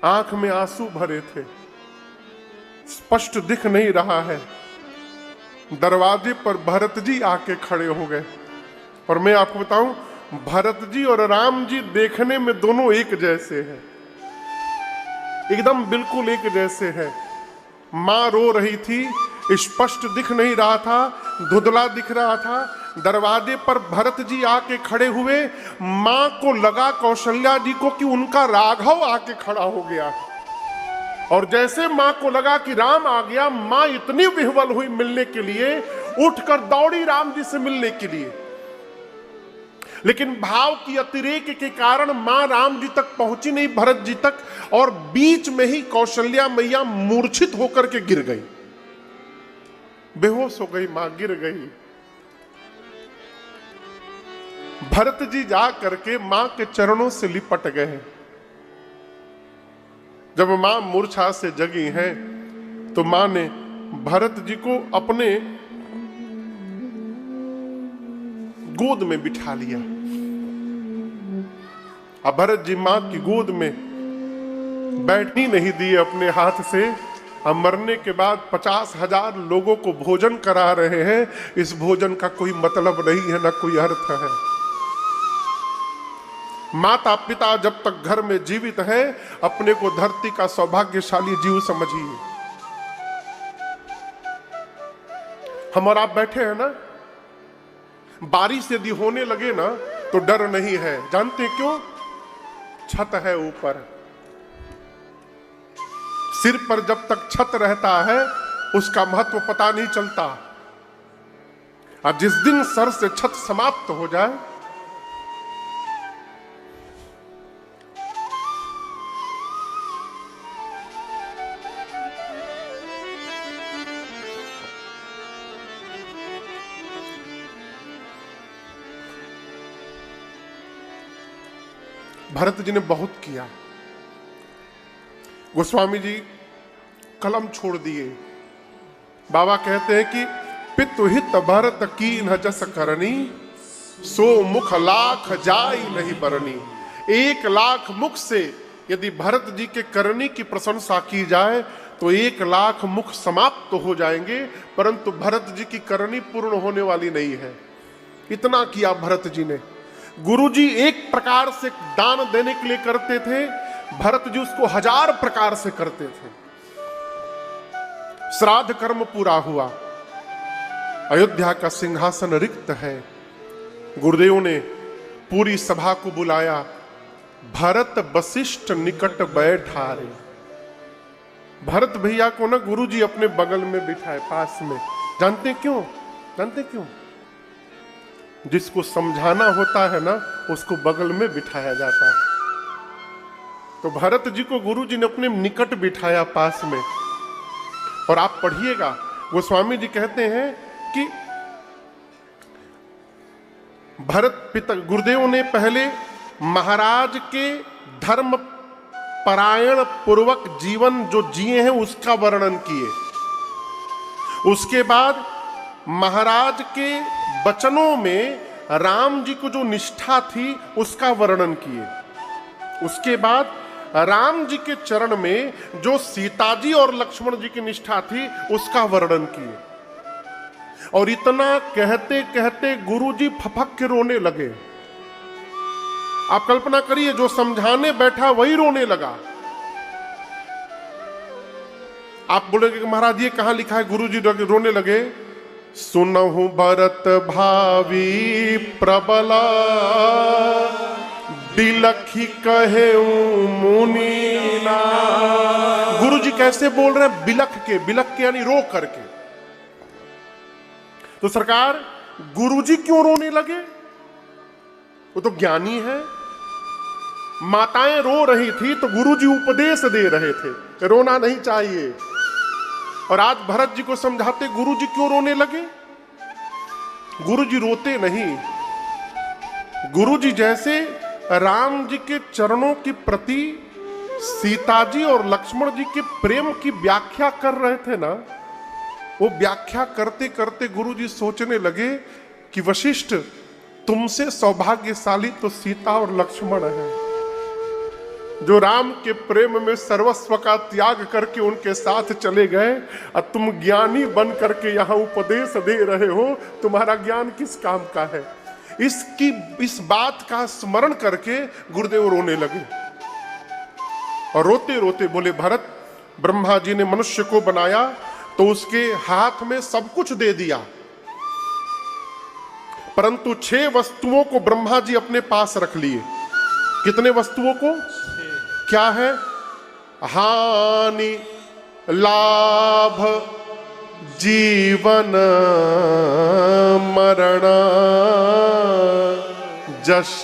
आंख में आंसू भरे थे, स्पष्ट दिख नहीं रहा है। दरवाजे पर भरत जी आके खड़े हो गए। और मैं आपको बताऊं, भरत जी और राम जी देखने में दोनों एक जैसे हैं, एकदम बिल्कुल एक जैसे हैं। मां रो रही थी, स्पष्ट दिख नहीं रहा था, धुंधला दिख रहा था। दरवाजे पर भरत जी आके खड़े हुए। मां को लगा कौशल्या जी को कि उनका राघव आके खड़ा हो गया। और जैसे मां को लगा कि राम आ गया, मां इतनी विह्वल हुई मिलने के लिए, उठकर दौड़ी राम जी से मिलने के लिए। लेकिन भाव की अतिरेक के कारण मां राम जी तक पहुंची नहीं, भरत जी तक, और बीच में ही कौशल्या मैया मूर्छित होकर के गिर गई, बेहोश हो गई, मां गिर गई। भरत जी जा करके मां के चरणों से लिपट गए। जब मां मूर्छा से जगी हैं तो मां ने भरत जी को अपने गोद में बिठा लिया। अब भरत जी मां की गोद में बैठनी नहीं दी अपने हाथ से। अब मरने के बाद 50,000 लोगों को भोजन करा रहे हैं, इस भोजन का कोई मतलब नहीं है, ना कोई अर्थ है। माता पिता जब तक घर में जीवित है, अपने को धरती का सौभाग्यशाली जीव समझिए। हम और आप बैठे हैं ना, बारिश यदि होने लगे ना तो डर नहीं है, जानते क्यों? छत है ऊपर। सिर पर जब तक छत रहता है उसका महत्व पता नहीं चलता, और जिस दिन सर से छत समाप्त हो जाए, भरत जी ने बहुत किया। गोस्वामी जी कलम छोड़ दिए। बाबा कहते हैं कि पितु हित भरत कीन्ह जस करनी, सो मुख लाख जाई नहीं बरनी। 1,00,000 मुख से यदि भरत जी के करनी की प्रशंसा की जाए तो 1,00,000 मुख समाप्त हो जाएंगे, परंतु भरत जी की करनी पूर्ण होने वाली नहीं है। इतना किया भरत जी ने। गुरुजी एक प्रकार से दान देने के लिए करते थे, भरत जी उसको 1000 प्रकार से करते थे। श्राद्ध कर्म पूरा हुआ, अयोध्या का सिंहासन रिक्त है। गुरुदेव ने पूरी सभा को बुलाया, भरत वशिष्ठ निकट बैठारे। भरत भैया को ना गुरुजी अपने बगल में बिठाए, पास में। जानते क्यों? जानते क्यों? जिसको समझाना होता है ना, उसको बगल में बिठाया जाता है। तो भरत जी को गुरुजी ने अपने निकट बिठाया, पास में। और आप पढ़िएगा, गोस्वामी जी कहते हैं कि भरत पिता गुरुदेव ने पहले महाराज के धर्म परायण पूर्वक जीवन जो जिए हैं उसका वर्णन किए। उसके बाद महाराज के वचनों में राम जी को जो निष्ठा थी उसका वर्णन किए। उसके बाद राम जी के चरण में जो सीता जी और लक्ष्मण जी की निष्ठा थी उसका वर्णन किए। और इतना कहते कहते गुरु जी फपक के रोने लगे। आप कल्पना करिए, जो समझाने बैठा वही रोने लगा। आप बोलेंगे कि महाराज ये कहां लिखा है गुरु जी रोने लगे? सुनहु भरत भावी प्रबला, बिलखी कहे मुनीना। गुरु जी कैसे बोल रहे हैं? बिलख के यानी रो करके। तो सरकार, गुरु जी क्यों रोने लगे? वो तो ज्ञानी है। माताएं रो रही थी तो गुरु जी उपदेश दे रहे थे, रोना नहीं चाहिए। और आज भरत जी को समझाते गुरु जी क्यों रोने लगे? गुरु जी रोते नहीं। गुरु जी जैसे राम जी के चरणों के प्रति सीता जी और लक्ष्मण जी के प्रेम की व्याख्या कर रहे थे ना, वो व्याख्या करते करते गुरु जी सोचने लगे कि वशिष्ठ, तुमसे सौभाग्यशाली तो सीता और लक्ष्मण है, जो राम के प्रेम में सर्वस्व का त्याग करके उनके साथ चले गए। और तुम ज्ञानी बन करके यहां उपदेश दे रहे हो, तुम्हारा ज्ञान किस काम का है? इस बात का स्मरण करके गुरुदेव रोने लगे। और रोते रोते बोले, भरत, ब्रह्मा जी ने मनुष्य को बनाया तो उसके हाथ में सब कुछ दे दिया, परंतु 6 वस्तुओं को ब्रह्मा जी अपने पास रख लिए। कितने वस्तुओं को? क्या है? हानि, लाभ, जीवन, मरण, जस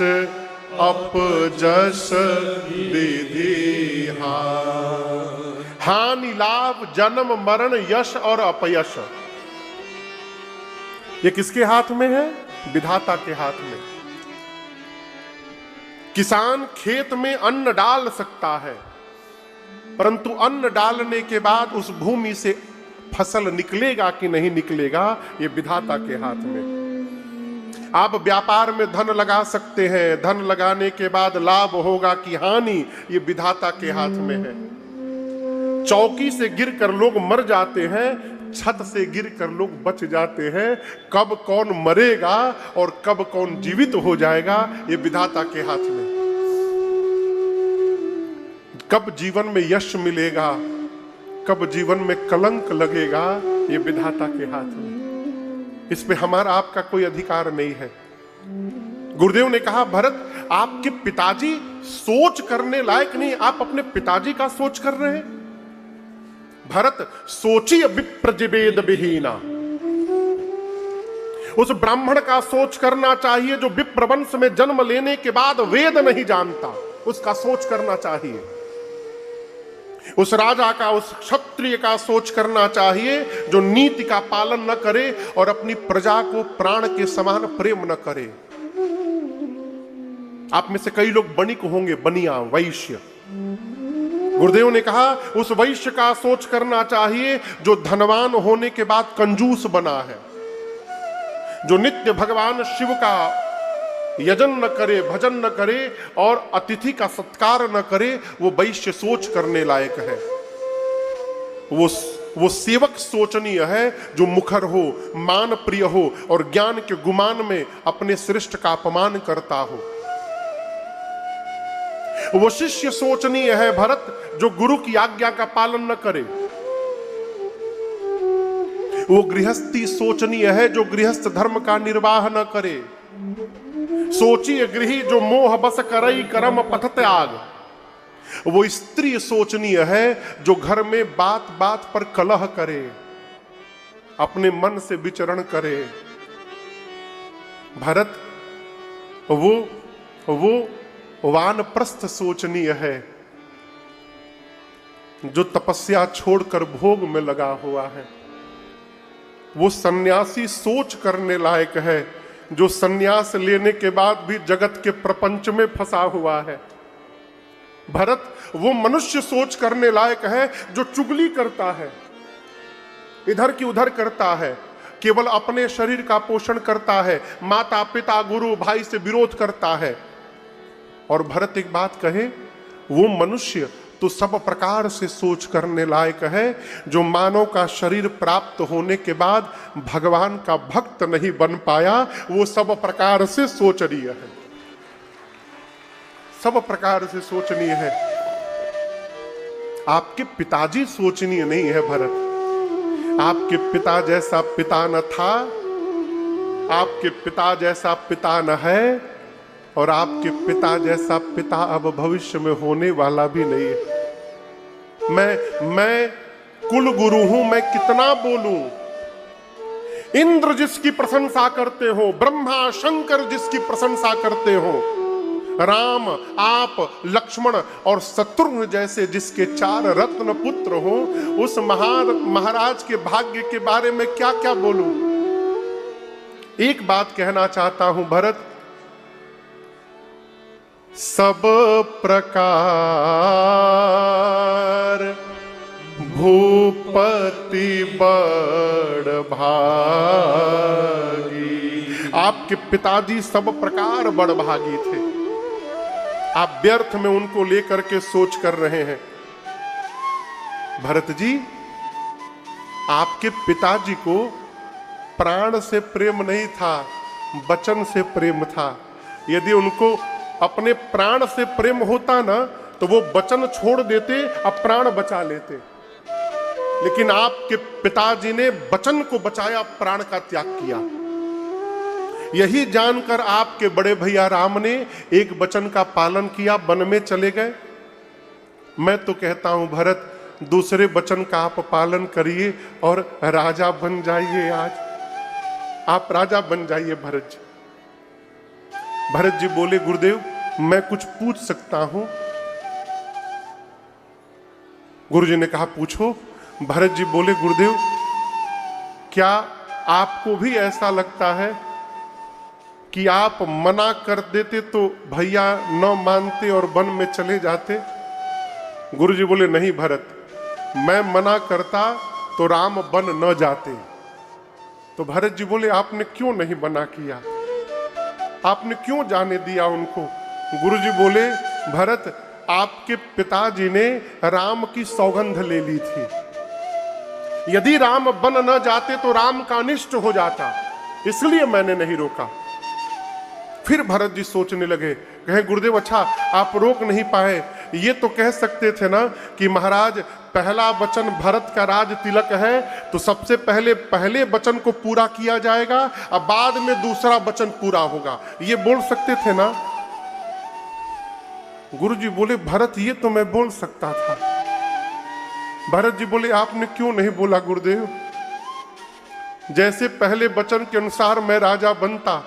अपजस विधि हानि लाभ जन्म मरण यश और अपयश, ये किसके हाथ में है? विधाता के हाथ में। किसान खेत में अन्न डाल सकता है, परंतु अन्न डालने के बाद उस भूमि से फसल निकलेगा कि नहीं निकलेगा, ये विधाता के हाथ में। आप व्यापार में धन लगा सकते हैं, धन लगाने के बाद लाभ होगा कि हानि, ये विधाता के हाथ में है। चौकी से गिरकर लोग मर जाते हैं, छत से गिरकर लोग बच जाते हैं। कब कौन मरेगा और कब कौन जीवित हो जाएगा, ये विधाता के हाथ में। कब जीवन में यश मिलेगा, कब जीवन में कलंक लगेगा, ये विधाता के हाथ में। इस पे हमारा आपका कोई अधिकार नहीं है। गुरुदेव ने कहा, भरत आपके पिताजी सोच करने लायक नहीं, आप अपने पिताजी का सोच कर रहे हैं। भरत सोची विप्रजिवेद विहीना, उस ब्राह्मण का सोच करना चाहिए जो विप्रवंश में जन्म लेने के बाद वेद नहीं जानता, उसका सोच करना चाहिए। उस राजा का, उस क्षत्रिय का सोच करना चाहिए जो नीति का पालन न करे और अपनी प्रजा को प्राण के समान प्रेम न करे। आप में से कई लोग बणिक होंगे, बनिया, वैश्य। गुरुदेव ने कहा उस वैश्य का सोच करना चाहिए जो धनवान होने के बाद कंजूस बना है, जो नित्य भगवान शिव का यजन न करे, भजन न करे और अतिथि का सत्कार न करे, वो वैश्य सोच करने लायक है। वो सेवक सोचनीय है जो मुखर हो, मान प्रिय हो और ज्ञान के गुमान में अपने श्रेष्ठ का अपमान करता हो। वो शिष्य सोचनीय है भरत जो गुरु की आज्ञा का पालन न करे। वो गृहस्थी सोचनीय है जो गृहस्थ धर्म का निर्वाह न करे। सोचिए गृही जो मोह बस करई कर्म पथ त्याग। वो स्त्री सोचनीय है जो घर में बात बात पर कलह करे, अपने मन से विचरण करे। भरत वो वानप्रस्थ सोचनीय है जो तपस्या छोड़कर भोग में लगा हुआ है। वो सन्यासी सोच करने लायक है जो सन्यास लेने के बाद भी जगत के प्रपंच में फंसा हुआ है। भरत वो मनुष्य सोच करने लायक है जो चुगली करता है, इधर की उधर करता है, केवल अपने शरीर का पोषण करता है, माता पिता गुरु भाई से विरोध करता है। और भरत एक बात कहे, वो मनुष्य तो सब प्रकार से सोच करने लायक है जो मानव का शरीर प्राप्त होने के बाद भगवान का भक्त नहीं बन पाया, वो सब प्रकार से सोचनीय है, सब प्रकार से सोचनीय है। आपके पिताजी सोचनीय नहीं है भरत। आपके पिता जैसा पिता न था, आपके पिता जैसा पिता न है और आपके पिता जैसा पिता अब भविष्य में होने वाला भी नहीं है। मैं कुल गुरु हूं, मैं कितना बोलूं। इंद्र जिसकी प्रशंसा करते हो, ब्रह्मा शंकर जिसकी प्रशंसा करते हो, राम आप लक्ष्मण और शत्रुघ्न जैसे जिसके 4 रत्न पुत्र हो, उस महाराज के भाग्य के बारे में क्या क्या बोलूं। एक बात कहना चाहता हूं भरत, सब प्रकार भूपति बड़ भागी। आपके पिताजी सब प्रकार बड़ भागी थे, आप व्यर्थ में उनको लेकर के सोच कर रहे हैं। भरत जी, आपके पिताजी को प्राण से प्रेम नहीं था, वचन से प्रेम था। यदि उनको अपने प्राण से प्रेम होता ना तो वो वचन छोड़ देते, अब प्राण बचा लेते। लेकिन आपके पिताजी ने वचन को बचाया, प्राण का त्याग किया। यही जानकर आपके बड़े भैया राम ने एक वचन का पालन किया, वन में चले गए। मैं तो कहता हूं भरत, दूसरे वचन का आप पालन करिए और राजा बन जाइए। आज आप राजा बन जाइए भरत जी। भरत जी बोले गुरुदेव मैं कुछ पूछ सकता हूं? गुरु जी ने कहा पूछो। भरत जी बोले गुरुदेव क्या आपको भी ऐसा लगता है कि आप मना कर देते तो भैया न मानते और वन में चले जाते? गुरु जी बोले नहीं भरत, मैं मना करता तो राम वन न जाते। तो भरत जी बोले आपने क्यों नहीं मना किया, आपने क्यों जाने दिया उनको? गुरु जी बोले भरत आपके पिताजी ने राम की सौगंध ले ली थी, यदि राम वन न जाते तो राम का अनिष्ट हो जाता, इसलिए मैंने नहीं रोका। फिर भरत जी सोचने लगे, कहे गुरुदेव अच्छा आप रोक नहीं पाए, ये तो कह सकते थे ना कि महाराज पहला वचन भरत का राज तिलक है तो सबसे पहले वचन को पूरा किया जाएगा और बाद में दूसरा वचन पूरा होगा, ये बोल सकते थे ना। गुरु जी बोले भरत ये तो मैं बोल सकता था। भरत जी बोले आपने क्यों नहीं बोला गुरुदेव? जैसे पहले वचन के अनुसार मैं राजा बनता,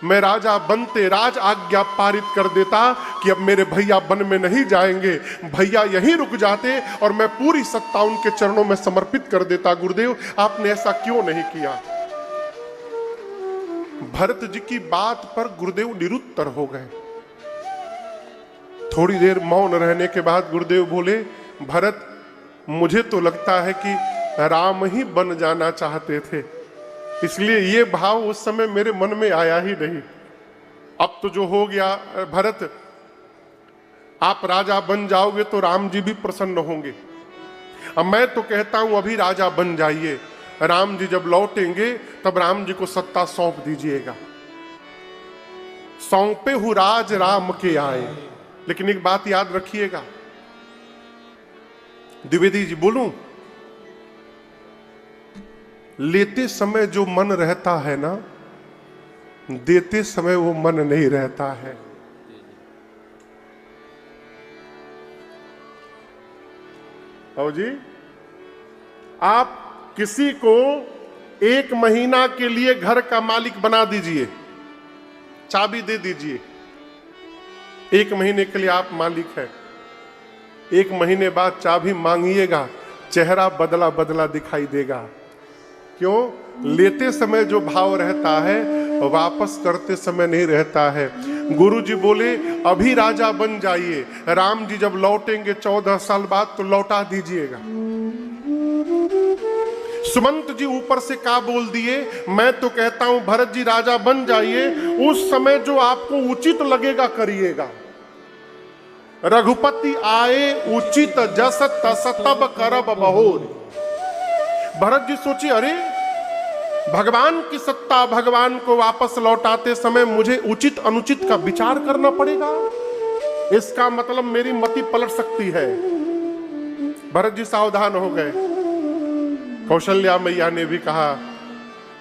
मैं राजा बनते राज आज्ञा पारित कर देता कि अब मेरे भैया वन में नहीं जाएंगे, भैया यहीं रुक जाते और मैं पूरी सत्ता उनके चरणों में समर्पित कर देता। गुरुदेव आपने ऐसा क्यों नहीं किया? भरत जी की बात पर गुरुदेव निरुत्तर हो गए। थोड़ी देर मौन रहने के बाद गुरुदेव बोले भरत मुझे तो लगता है कि राम ही बन जाना चाहते थे, इसलिए ये भाव उस समय मेरे मन में आया ही नहीं। अब तो जो हो गया भरत, आप राजा बन जाओगे तो राम जी भी प्रसन्न होंगे। अब मैं तो कहता हूं अभी राजा बन जाइए, राम जी जब लौटेंगे तब राम जी को सत्ता सौंप दीजिएगा। सौंपे हूं राज राम के आए। लेकिन एक बात याद रखिएगा, द्विवेदी जी बोलूं, लेते समय जो मन रहता है ना, देते समय वो मन नहीं रहता है। आओ जी, आप किसी को 1 महीना के लिए घर का मालिक बना दीजिए, चाबी दे दीजिए, 1 महीने के लिए आप मालिक हैं। 1 महीने बाद चाबी मांगिएगा, चेहरा बदला बदला दिखाई देगा। क्यों? लेते समय जो भाव रहता है वापस करते समय नहीं रहता है। गुरु जी बोले अभी राजा बन जाइए, राम जी जब लौटेंगे 14 साल बाद तो लौटा दीजिएगा। सुमंत जी ऊपर से क्या बोल दिए, मैं तो कहता हूं भरत जी राजा बन जाइए, उस समय जो आपको उचित लगेगा करिएगा। रघुपति आए उचित जस तस तब करब बहोर। भरत जी सोचिए अरे भगवान की सत्ता, भगवान को वापस लौटाते समय मुझे उचित अनुचित का विचार करना पड़ेगा, इसका मतलब मेरी मति पलट सकती है। भरत जी सावधान हो गए। कौशल्या मैया ने भी कहा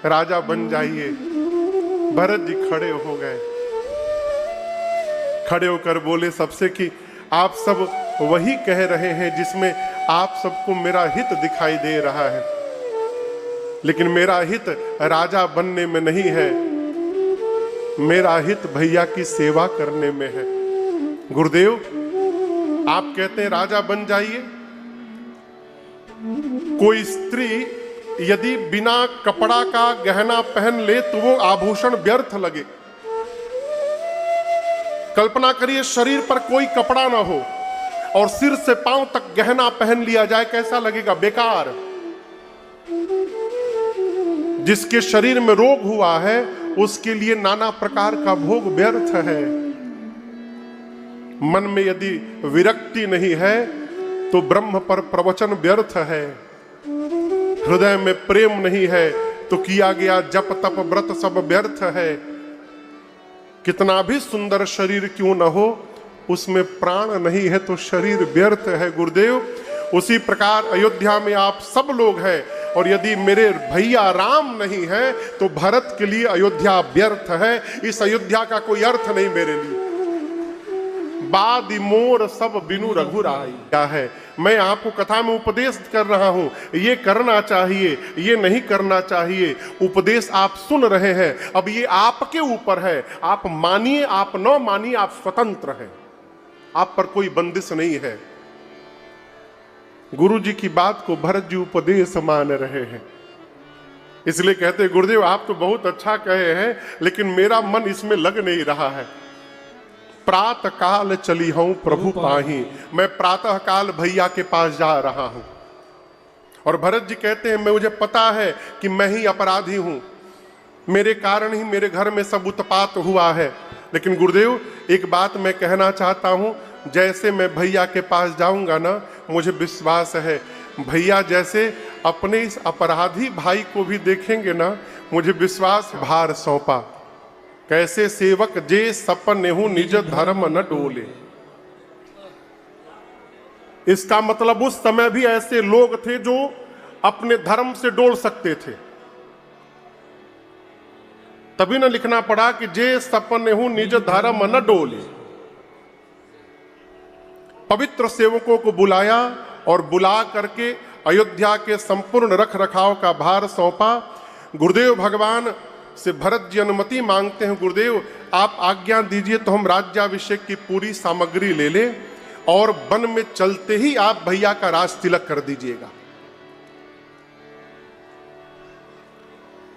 राजा बन जाइए। भरत जी खड़े हो गए, खड़े होकर बोले सबसे कि आप सब वही कह रहे हैं जिसमें आप सबको मेरा हित दिखाई दे रहा है, लेकिन मेरा हित राजा बनने में नहीं है, मेरा हित भैया की सेवा करने में है। गुरुदेव आप कहते हैं राजा बन जाइए, कोई स्त्री यदि बिना कपड़ा का गहना पहन ले तो वो आभूषण व्यर्थ लगे। कल्पना करिए शरीर पर कोई कपड़ा ना हो और सिर से पांव तक गहना पहन लिया जाए, कैसा लगेगा? बेकार। जिसके शरीर में रोग हुआ है उसके लिए नाना प्रकार का भोग व्यर्थ है। मन में यदि विरक्ति नहीं है तो ब्रह्म पर प्रवचन व्यर्थ है। हृदय में प्रेम नहीं है तो किया गया जप तप व्रत सब व्यर्थ है। कितना भी सुंदर शरीर क्यों न हो, उसमें प्राण नहीं है तो शरीर व्यर्थ है। गुरुदेव उसी प्रकार अयोध्या में आप सब लोग हैं और यदि मेरे भैया राम नहीं है तो भरत के लिए अयोध्या व्यर्थ है। इस अयोध्या का कोई अर्थ नहीं मेरे लिए। बादी मोर सब बिनु रघुराई क्या है। मैं आपको कथा में उपदेश कर रहा हूं, ये करना चाहिए, ये नहीं करना चाहिए। उपदेश आप सुन रहे हैं, अब ये आपके ऊपर है, आप मानिए आप न मानिए, आप स्वतंत्र हैं, आप पर कोई बंदिश नहीं है। गुरु जी की बात को भरत जी उपदेश मान रहे हैं, इसलिए कहते गुरुदेव आप तो बहुत अच्छा कहे हैं, लेकिन मेरा मन इसमें लग नहीं रहा है। प्रातः काल चली हूं प्रभु पाही, मैं प्रातः काल भैया के पास जा रहा हूं। और भरत जी कहते हैं मुझे पता है कि मैं ही अपराधी हूं, मेरे कारण ही मेरे घर में सब उत्पात हुआ है। लेकिन गुरुदेव एक बात मैं कहना चाहता हूं, जैसे मैं भैया के पास जाऊंगा ना, मुझे विश्वास है भैया जैसे अपने इस अपराधी भाई को भी देखेंगे ना, मुझे विश्वास भार सौंपा। कैसे सेवक जे सपन हूं निज धर्म न डोले। इसका मतलब उस समय भी ऐसे लोग थे जो अपने धर्म से डोल सकते थे, तभी न लिखना पड़ा कि जे सपन हूं निज धर्म न डोले। पवित्र सेवकों को बुलाया और बुला करके अयोध्या के संपूर्ण रख रखाव का भार सौंपा। गुरुदेव भगवान से भरत जी अनुमति मांगते हैं, गुरुदेव आप आज्ञा दीजिए तो हम राज्याभिषेक की पूरी सामग्री ले लें और वन में चलते ही आप भैया का राज तिलक कर दीजिएगा।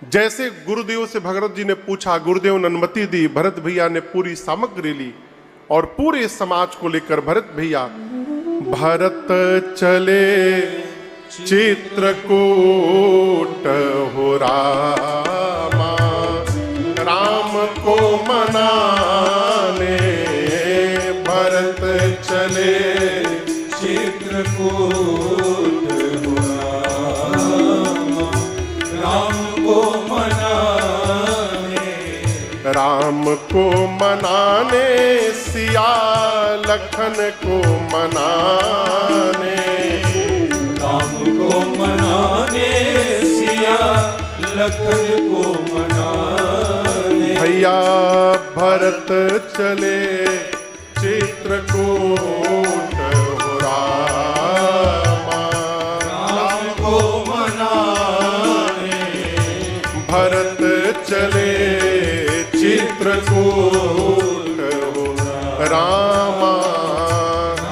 जैसे गुरुदेव से भरत जी ने पूछा, गुरुदेव ने अनुमति दी, भरत भैया ने पूरी सामग्री ली और पूरे समाज को लेकर भरत भैया भरत चले चित्रकूट हो रामा, राम को मनाने भरत चले चित्रकूट हो रामा, राम को मनाने, राम को मनाने, सिया लखन को मनाने, राम को मनाने, सिया लखन को मनाने। भैया भरत चले चित्रकूट हो रामा, राम को मनाने, भरत चले चित्रकूट हो रामा,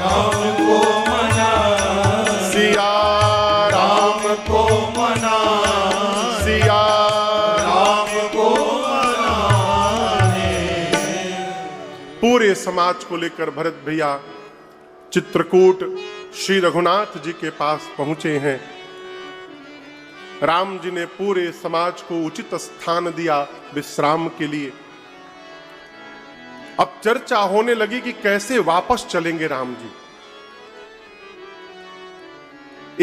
राम को मनाने, सिया राम को मनाने, सिया राम को मनाने। पूरे समाज को लेकर भरत भैया चित्रकूट श्री रघुनाथ जी के पास पहुंचे हैं। राम जी ने पूरे समाज को उचित स्थान दिया विश्राम के लिए। अब चर्चा होने लगी कि कैसे वापस चलेंगे राम जी।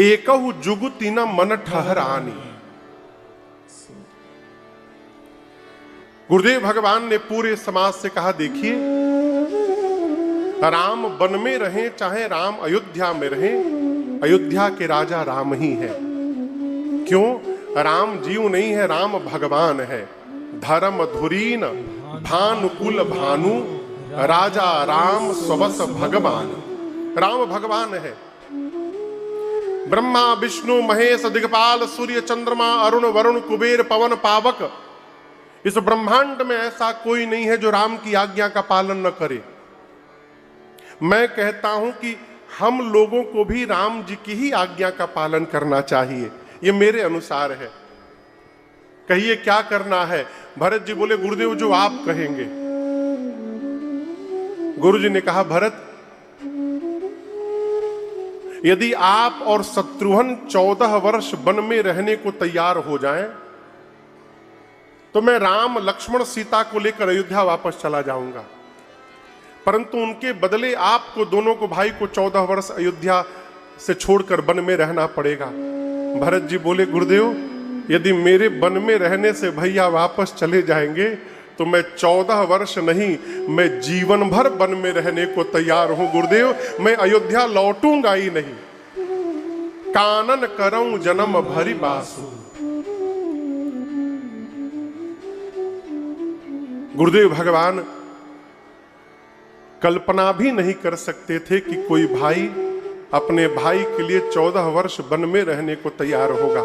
एकहु जुगुति न मन ठहरानी। गुरुदेव भगवान ने पूरे समाज से कहा, देखिए राम वन में रहे चाहे राम अयोध्या में रहे, अयोध्या के राजा राम ही है। क्यों? राम जीव नहीं है, राम भगवान है। धर्म धुरीन भानुकुल भानु, राजा राम स्वस भगवान। राम भगवान है। ब्रह्मा विष्णु महेश दिग्पाल सूर्य चंद्रमा अरुण वरुण कुबेर पवन पावक, इस ब्रह्मांड में ऐसा कोई नहीं है जो राम की आज्ञा का पालन न करे। मैं कहता हूं कि हम लोगों को भी राम जी की ही आज्ञा का पालन करना चाहिए, ये मेरे अनुसार है। कहिए क्या करना है? भरत जी बोले, गुरुदेव जो आप कहेंगे। गुरु जी ने कहा, भरत यदि आप और शत्रुघ्न 14 वर्ष वन में रहने को तैयार हो जाएं, तो मैं राम लक्ष्मण सीता को लेकर अयोध्या वापस चला जाऊंगा। परंतु उनके बदले आपको दोनों को, भाई को 14 वर्ष अयोध्या से छोड़कर वन में रहना पड़ेगा। भरत जी बोले, गुरुदेव यदि मेरे वन में रहने से भैया वापस चले जाएंगे तो मैं 14 वर्ष नहीं, मैं जीवन भर वन में रहने को तैयार हूं गुरुदेव। मैं अयोध्या लौटूंगा ही नहीं। कानन करऊं जन्म भरी बासु। गुरुदेव भगवान कल्पना भी नहीं कर सकते थे कि कोई भाई अपने भाई के लिए 14 वर्ष वन में रहने को तैयार होगा।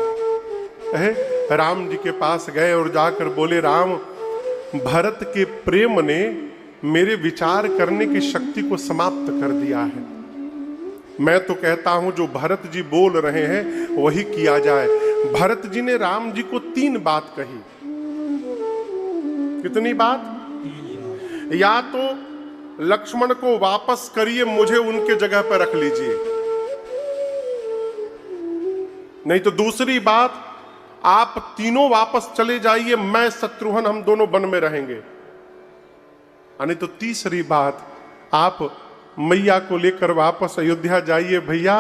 राम जी के पास गए और जाकर बोले, राम, भरत के प्रेम ने मेरे विचार करने की शक्ति को समाप्त कर दिया है। मैं तो कहता हूं जो भरत जी बोल रहे हैं वही किया जाए। भरत जी ने राम जी को 3 बात कही। कितनी बात? या तो लक्ष्मण को वापस करिए, मुझे उनके जगह पर रख लीजिए, नहीं तो दूसरी बात, आप तीनों वापस चले जाइए, मैं शत्रुघ्न हम दोनों वन में रहेंगे। नहीं तो तीसरी बात, आप मैया को लेकर वापस अयोध्या जाइए। भैया,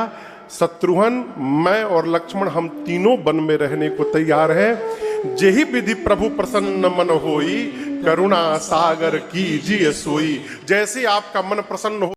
शत्रुघ्न, मैं और लक्ष्मण हम तीनों वन में रहने को तैयार हैं। जेहि विधि प्रभु प्रसन्न मन होई, करुणा सागर कीजिए सोई। जैसे आपका मन प्रसन्न हो